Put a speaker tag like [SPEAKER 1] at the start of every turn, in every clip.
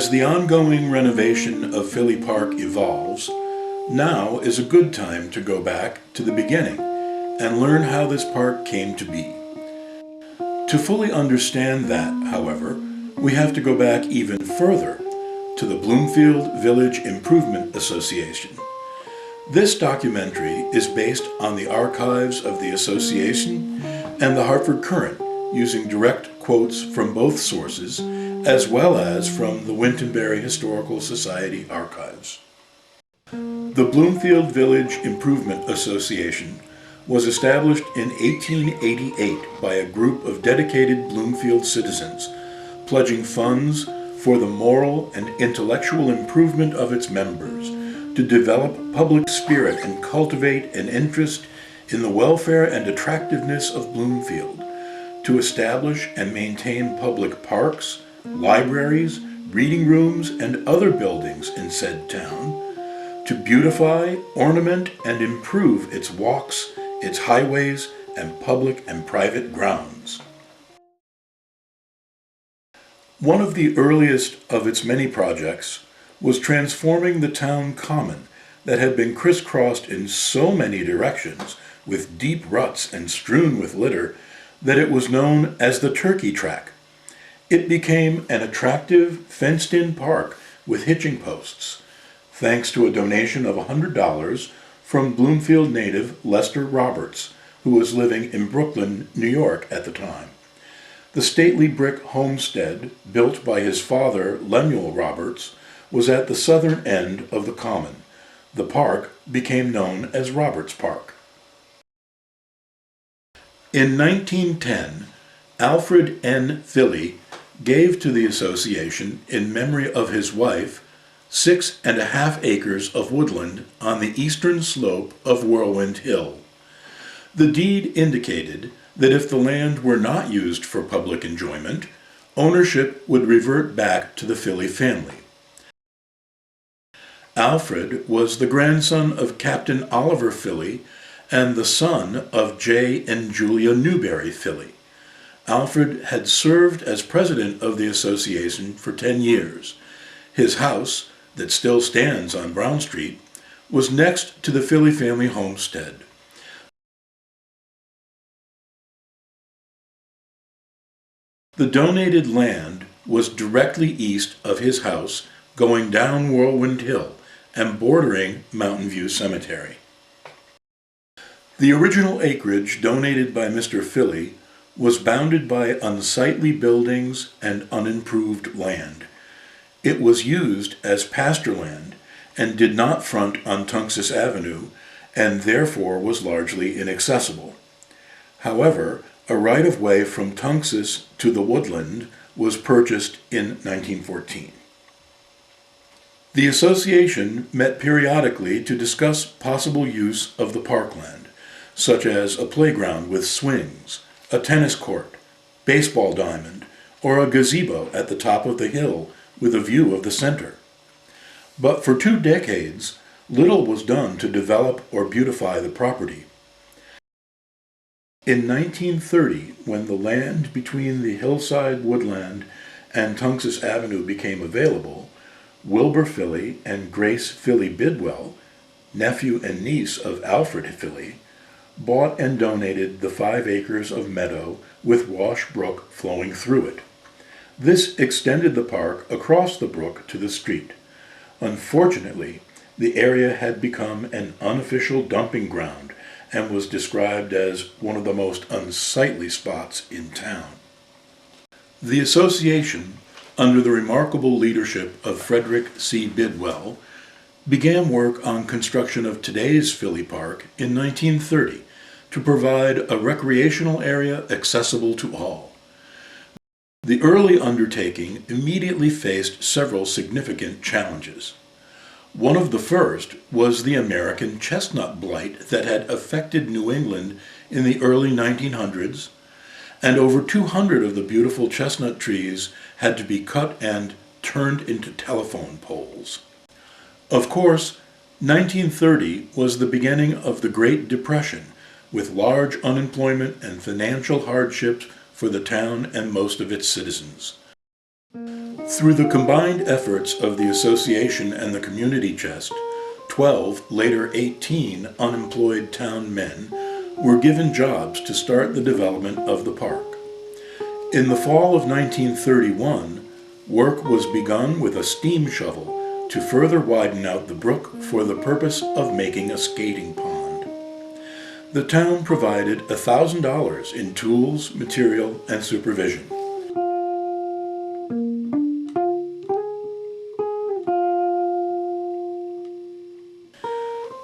[SPEAKER 1] As the ongoing renovation of Filley Park evolves, now is a good time to go back to the beginning and learn how this park came to be. To fully understand that, however, we have to go back even further to the Bloomfield Village Improvement Association. This documentary is based on the archives of the association and the Hartford Courant, using direct quotes from both sources, as well as from the Wintonberry Historical Society archives. The Bloomfield Village Improvement Association was established in 1888 by a group of dedicated Bloomfield citizens, pledging funds for the moral and intellectual improvement of its members, to develop public spirit and cultivate an interest in the welfare and attractiveness of Bloomfield, to establish and maintain public parks, libraries, reading rooms, and other buildings in said town, to beautify, ornament, and improve its walks, its highways, and public and private grounds. One of the earliest of its many projects was transforming the town common that had been crisscrossed in so many directions with deep ruts and strewn with litter that it was known as the Turkey Track. It became an attractive, fenced-in park with hitching posts, thanks to a donation of $100 from Bloomfield native Lester Roberts, who was living in Brooklyn, New York at the time. The stately brick homestead, built by his father Lemuel Roberts, was at the southern end of the common. The park became known as Roberts Park. In 1910, Alfred N. Filley gave to the association, in memory of his wife, 6.5 acres of woodland on the eastern slope of Whirlwind Hill. The deed indicated that if the land were not used for public enjoyment, ownership would revert back to the Filley family. Alfred was the grandson of Captain Oliver Filley and the son of J. and Julia Newberry Filley. Alfred had served as president of the association for 10 years. His house, that still stands on Brown Street, was next to the Filley family homestead. The donated land was directly east of his house, going down Whirlwind Hill and bordering Mountain View Cemetery. The original acreage donated by Mr. Filley was bounded by unsightly buildings and unimproved land. It was used as pasture land and did not front on Tunxus Avenue, and therefore was largely inaccessible. However, a right-of-way from Tunxus to the woodland was purchased in 1914. The association met periodically to discuss possible use of the parkland, such as a playground with swings, a tennis court, baseball diamond, or a gazebo at the top of the hill with a view of the center. But for 2 decades, little was done to develop or beautify the property. In 1930, when the land between the hillside woodland and Tunxus Avenue became available, Wilbur Filley and Grace Filley Bidwell, nephew and niece of Alfred Filley, bought and donated the 5 acres of meadow with Wash Brook flowing through it. This extended the park across the brook to the street. Unfortunately, the area had become an unofficial dumping ground and was described as one of the most unsightly spots in town. The association, under the remarkable leadership of Frederick C. Bidwell, began work on construction of today's Filley Park in 1930 to provide a recreational area accessible to all. The early undertaking immediately faced several significant challenges. One of the first was the American chestnut blight that had affected New England in the early 1900s, and over 200 of the beautiful chestnut trees had to be cut and turned into telephone poles. Of course, 1930 was the beginning of the Great Depression, with large unemployment and financial hardships for the town and most of its citizens. Through the combined efforts of the association and the community chest, 12, later 18, unemployed town men were given jobs to start the development of the park. In the fall of 1931, work was begun with a steam shovel to further widen out the brook for the purpose of making a skating pond. The town provided $1,000 in tools, material, and supervision.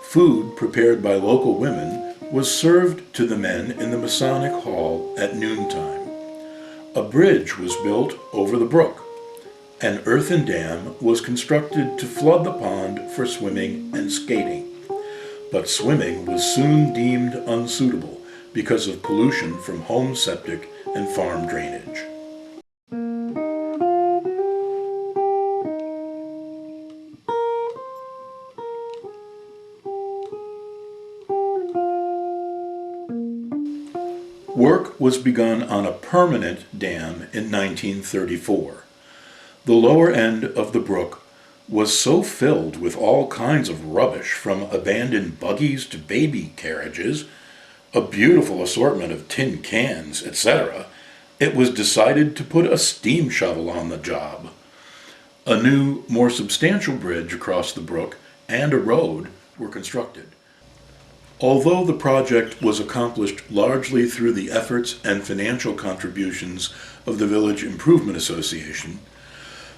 [SPEAKER 1] Food prepared by local women was served to the men in the Masonic Hall at noontime. A bridge was built over the brook. An earthen dam was constructed to flood the pond for swimming and skating. But swimming was soon deemed unsuitable because of pollution from home septic and farm drainage. Work was begun on a permanent dam in 1934. The lower end of the brook was so filled with all kinds of rubbish, from abandoned buggies to baby carriages, a beautiful assortment of tin cans, etc., it was decided to put a steam shovel on the job. A new, more substantial bridge across the brook and a road were constructed. Although the project was accomplished largely through the efforts and financial contributions of the Village Improvement Association,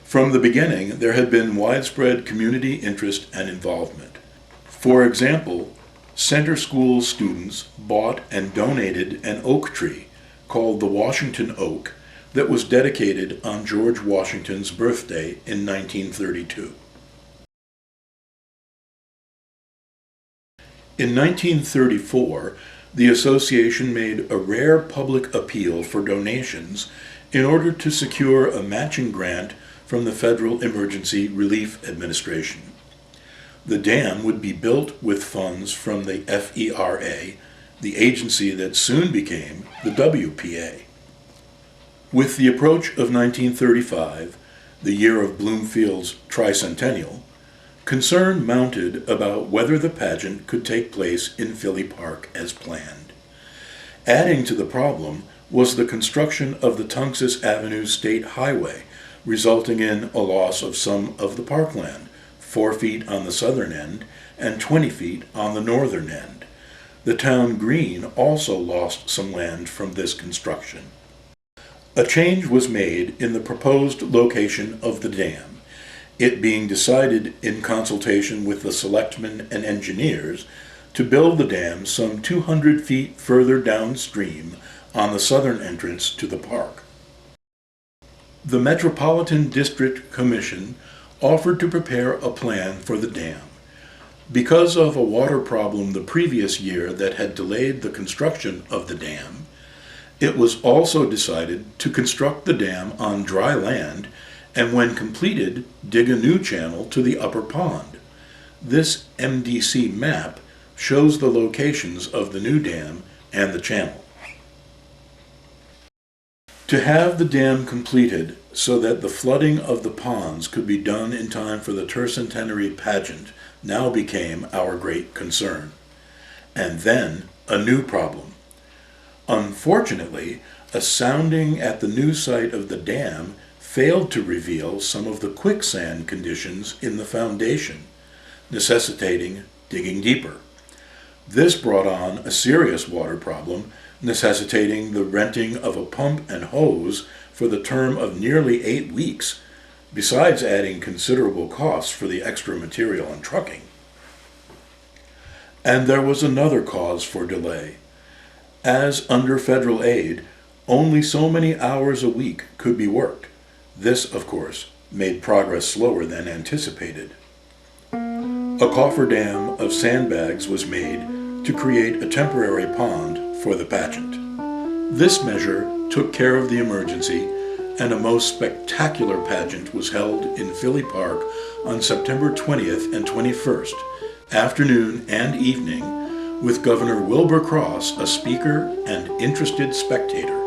[SPEAKER 1] from the beginning there had been widespread community interest and involvement. For example, center school students bought and donated an oak tree called the Washington Oak that was dedicated on George Washington's birthday in 1932. In 1934, the association made a rare public appeal for donations in order to secure a matching grant from the Federal Emergency Relief Administration. The dam would be built with funds from the FERA, the agency that soon became the WPA. With the approach of 1935, the year of Bloomfield's tricentennial, concern mounted about whether the pageant could take place in Filley Park as planned. Adding to the problem was the construction of the Tunxus Avenue State Highway, resulting in a loss of some of the parkland, 4 feet on the southern end and 20 feet on the northern end. The town green also lost some land from this construction. A change was made in the proposed location of the dam, it being decided in consultation with the selectmen and engineers to build the dam some 200 feet further downstream on the southern entrance to the park. The Metropolitan District Commission offered to prepare a plan for the dam. Because of a water problem the previous year that had delayed the construction of the dam, it was also decided to construct the dam on dry land and when completed, dig a new channel to the upper pond. This MDC map shows the locations of the new dam and the channel. To have the dam completed so that the flooding of the ponds could be done in time for the tercentenary pageant now became our great concern. And then a new problem. Unfortunately, a sounding at the new site of the dam failed to reveal some of the quicksand conditions in the foundation, necessitating digging deeper. This brought on a serious water problem, necessitating the renting of a pump and hose for the term of nearly 8 weeks, besides adding considerable costs for the extra material and trucking. And there was another cause for delay. As under federal aid, only so many hours a week could be worked. This, of course, made progress slower than anticipated. A cofferdam of sandbags was made to create a temporary pond for the pageant. This measure took care of the emergency, and a most spectacular pageant was held in Filley Park on September 20th and 21st, afternoon and evening, with Governor Wilbur Cross a speaker and interested spectator.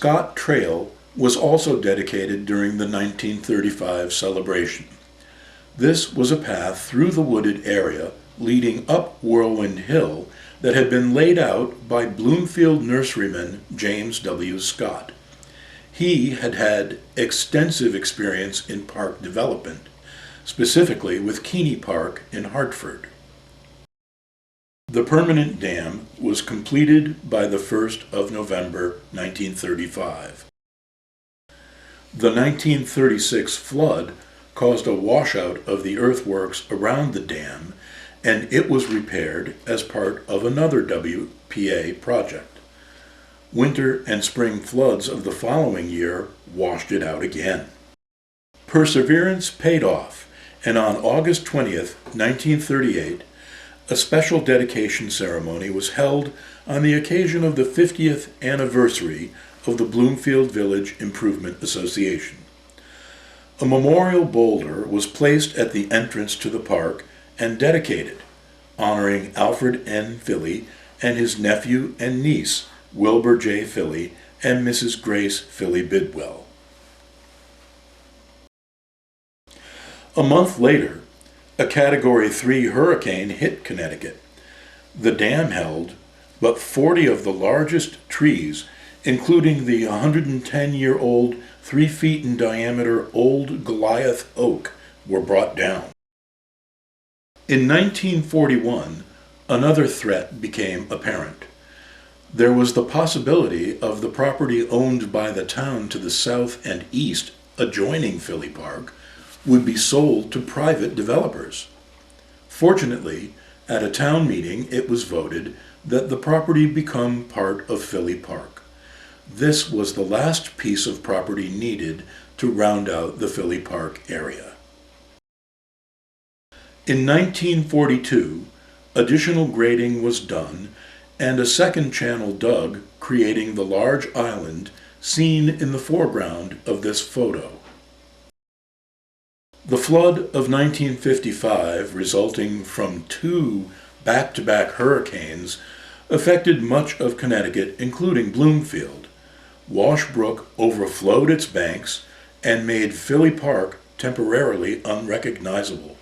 [SPEAKER 1] Scott Trail was also dedicated during the 1935 celebration. This was a path through the wooded area leading up Whirlwind Hill that had been laid out by Bloomfield nurseryman James W. Scott. He had had extensive experience in park development, specifically with Keeney Park in Hartford. The permanent dam was completed by the 1st of November 1935. The 1936 flood caused a washout of the earthworks around the dam, and it was repaired as part of another WPA project. Winter and spring floods of the following year washed it out again. Perseverance paid off, and on August 20th, 1938, a special dedication ceremony was held on the occasion of the 50th anniversary of the Bloomfield Village Improvement Association. A memorial boulder was placed at the entrance to the park and dedicated, honoring Alfred N. Filley and his nephew and niece, Wilbur J. Filley and Mrs. Grace Filley Bidwell. A month later, a Category 3 hurricane hit Connecticut. The dam held, but 40 of the largest trees, including the 110-year-old, 3 feet in diameter old Goliath oak, were brought down. In 1941, another threat became apparent. There was the possibility of the property owned by the town to the south and east, adjoining Filley Park, would be sold to private developers. Fortunately, at a town meeting, it was voted that the property become part of Filley Park. This was the last piece of property needed to round out the Filley Park area. In 1942, additional grading was done and a second channel dug, creating the large island seen in the foreground of this photo. The flood of 1955, resulting from 2 back-to-back hurricanes, affected much of Connecticut, including Bloomfield. Wash Brook overflowed its banks and made Filley Park temporarily unrecognizable.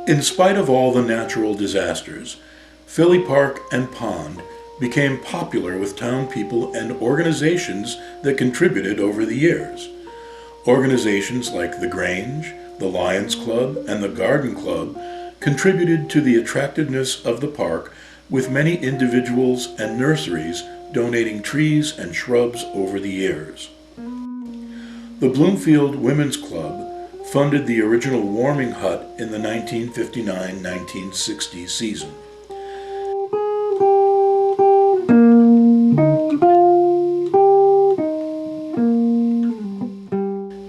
[SPEAKER 1] In spite of all the natural disasters, Filley Park and Pond became popular with town people and organizations that contributed over the years. Organizations like the Grange, the Lions Club, and the Garden Club contributed to the attractiveness of the park, with many individuals and nurseries donating trees and shrubs over the years. The Bloomfield Women's Club funded the original warming hut in the 1959-1960 season.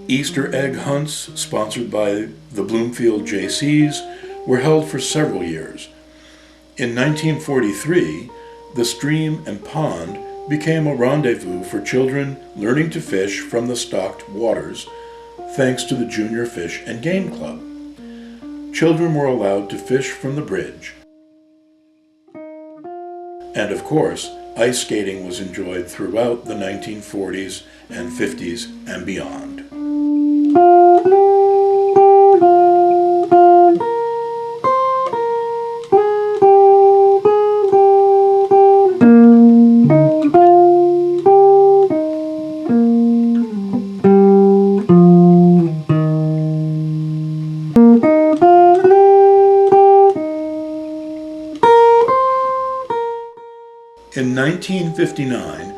[SPEAKER 1] Easter egg hunts, sponsored by the Bloomfield Jaycees, were held for several years. In 1943, the stream and pond became a rendezvous for children learning to fish from the stocked waters, thanks to the Junior Fish and Game Club. Children were allowed to fish from the bridge. And of course, ice skating was enjoyed throughout the 1940s and 50s and beyond. In 1959,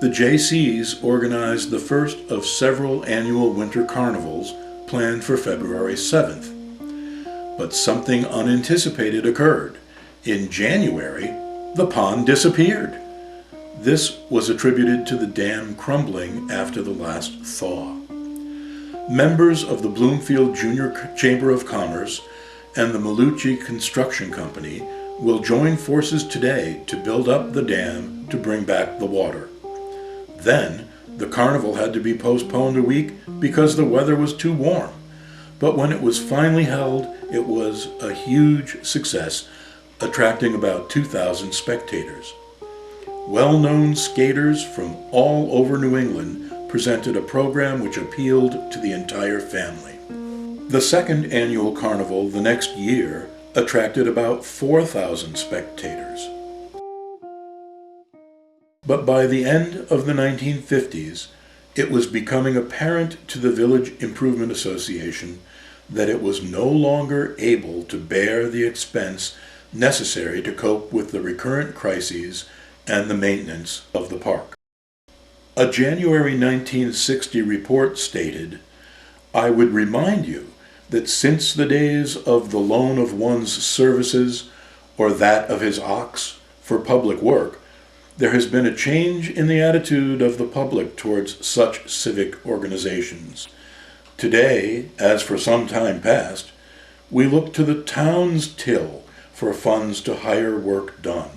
[SPEAKER 1] the Jaycees organized the first of several annual winter carnivals planned for February 7th. But something unanticipated occurred. In January, the pond disappeared. This was attributed to the dam crumbling after the last thaw. Members of the Bloomfield Junior Chamber of Commerce and the Malucci Construction Company will join forces today to build up the dam to bring back the water. Then, the carnival had to be postponed a week because the weather was too warm. But when it was finally held, it was a huge success, attracting about 2,000 spectators. Well-known skaters from all over New England presented a program which appealed to the entire family. The second annual carnival the next year attracted about 4,000 spectators. But by the end of the 1950s, it was becoming apparent to the Village Improvement Association that it was no longer able to bear the expense necessary to cope with the recurrent crises and the maintenance of the park. A January 1960 report stated, "I would remind you that since the days of the loan of one's services or that of his ox for public work, there has been a change in the attitude of the public towards such civic organizations. Today, as for some time past, we look to the town's till for funds to hire work done,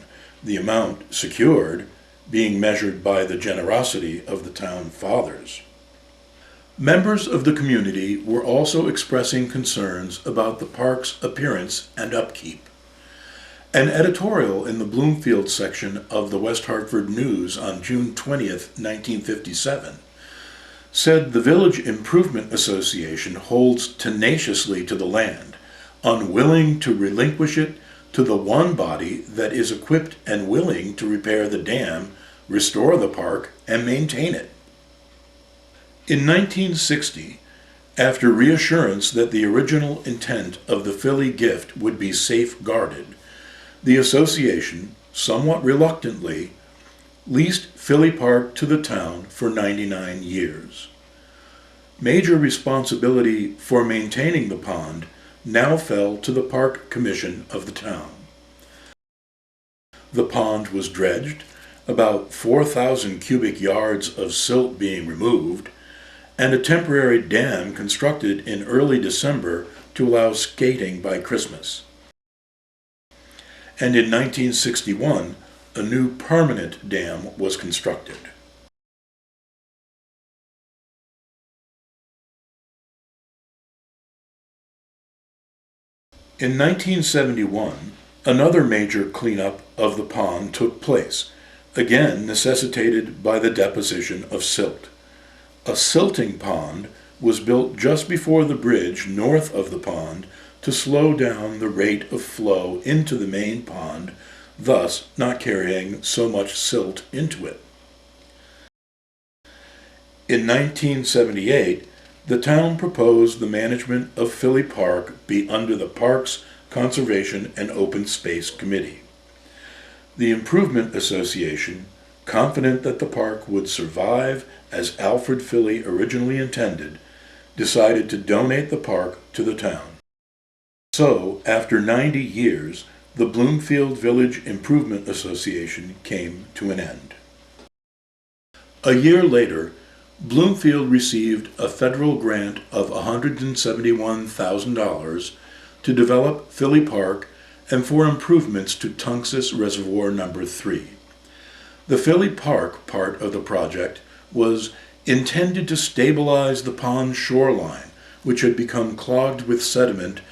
[SPEAKER 1] the amount secured being measured by the generosity of the town fathers." Members of the community were also expressing concerns about the park's appearance and upkeep. An editorial in the Bloomfield section of the West Hartford News on June 20th, 1957, said the Village Improvement Association holds tenaciously to the land, unwilling to relinquish it to the one body that is equipped and willing to repair the dam, restore the park, and maintain it. In 1960, after reassurance that the original intent of the Filley gift would be safeguarded, the association, somewhat reluctantly, leased Filley Park to the town for 99 years. Major responsibility for maintaining the pond now fell to the Park Commission of the town. The pond was dredged, about 4,000 cubic yards of silt being removed, and a temporary dam constructed in early December to allow skating by Christmas. And in 1961, a new permanent dam was constructed. In 1971, another major cleanup of the pond took place, again necessitated by the deposition of silt. A silting pond was built just before the bridge north of the pond to slow down the rate of flow into the main pond, thus not carrying so much silt into it. In 1978, the town proposed the management of Filley Park be under the Parks, Conservation, and Open Space Committee. The Improvement Association, confident that the park would survive as Alfred Filley originally intended, decided to donate the park to the town. So, after 90 years, the Bloomfield Village Improvement Association came to an end. A year later, Bloomfield received a federal grant of $171,000 to develop Filley Park and for improvements to Tungus Reservoir No. 3. The Filley Park part of the project was intended to stabilize the pond shoreline, which had become clogged with sediment,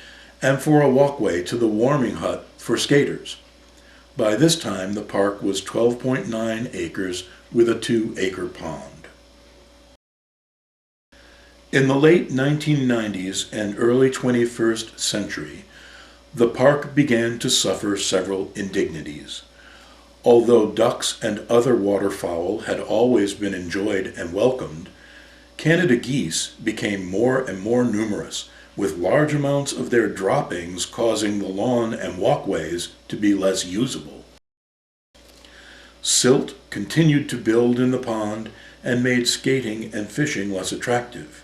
[SPEAKER 1] and for a walkway to the warming hut for skaters. By this time, the park was 12.9 acres with a 2-acre pond. In the late 1990s and early 21st century, the park began to suffer several indignities. Although ducks and other waterfowl had always been enjoyed and welcomed, Canada geese became more and more numerous, with large amounts of their droppings causing the lawn and walkways to be less usable. Silt continued to build in the pond and made skating and fishing less attractive.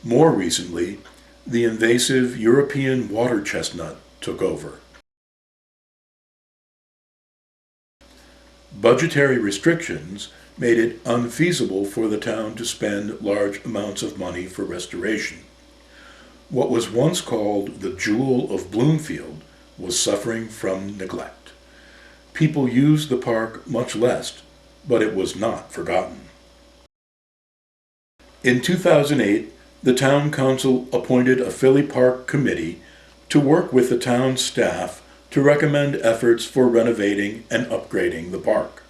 [SPEAKER 1] More recently, the invasive European water chestnut took over. Budgetary restrictions made it unfeasible for the town to spend large amounts of money for restoration. What was once called the Jewel of Bloomfield was suffering from neglect. People used the park much less, but it was not forgotten. In 2008, the Town Council appointed a Filley Park committee to work with the town staff to recommend efforts for renovating and upgrading the park.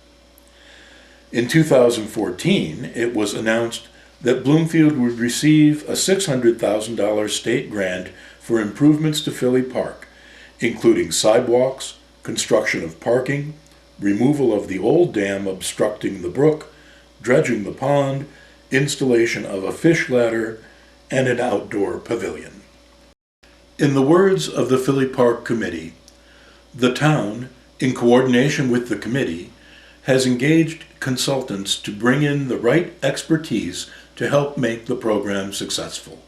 [SPEAKER 1] In 2014, it was announced that Bloomfield would receive a $600,000 state grant for improvements to Filley Park, including sidewalks, construction of parking, removal of the old dam obstructing the brook, dredging the pond, installation of a fish ladder, and an outdoor pavilion. In the words of the Filley Park Committee, the town, in coordination with the committee, has engaged consultants to bring in the right expertise to help make the program successful.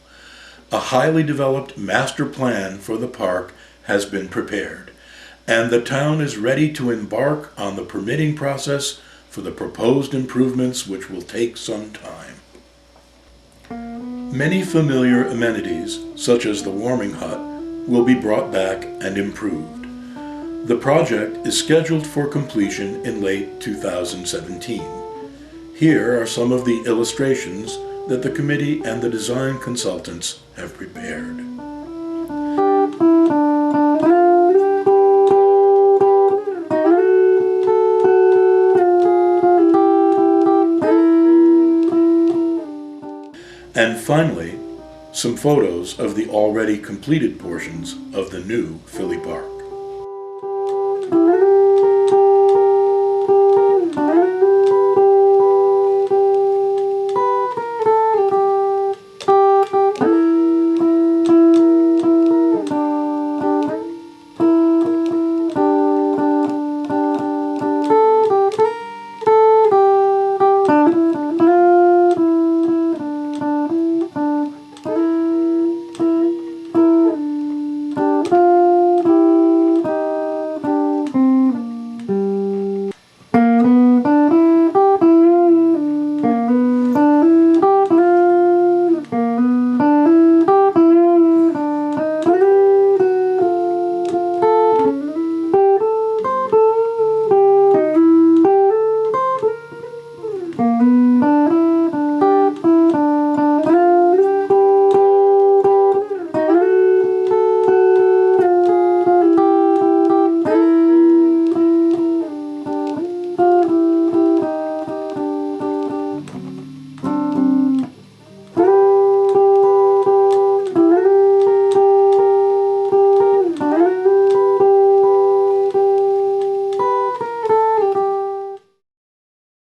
[SPEAKER 1] A highly developed master plan for the park has been prepared, and the town is ready to embark on the permitting process for the proposed improvements, which will take some time. Many familiar amenities, such as the warming hut, will be brought back and improved. The project is scheduled for completion in late 2017. Here are some of the illustrations that the committee and the design consultants have prepared. And finally, some photos of the already completed portions of the new Filley Park.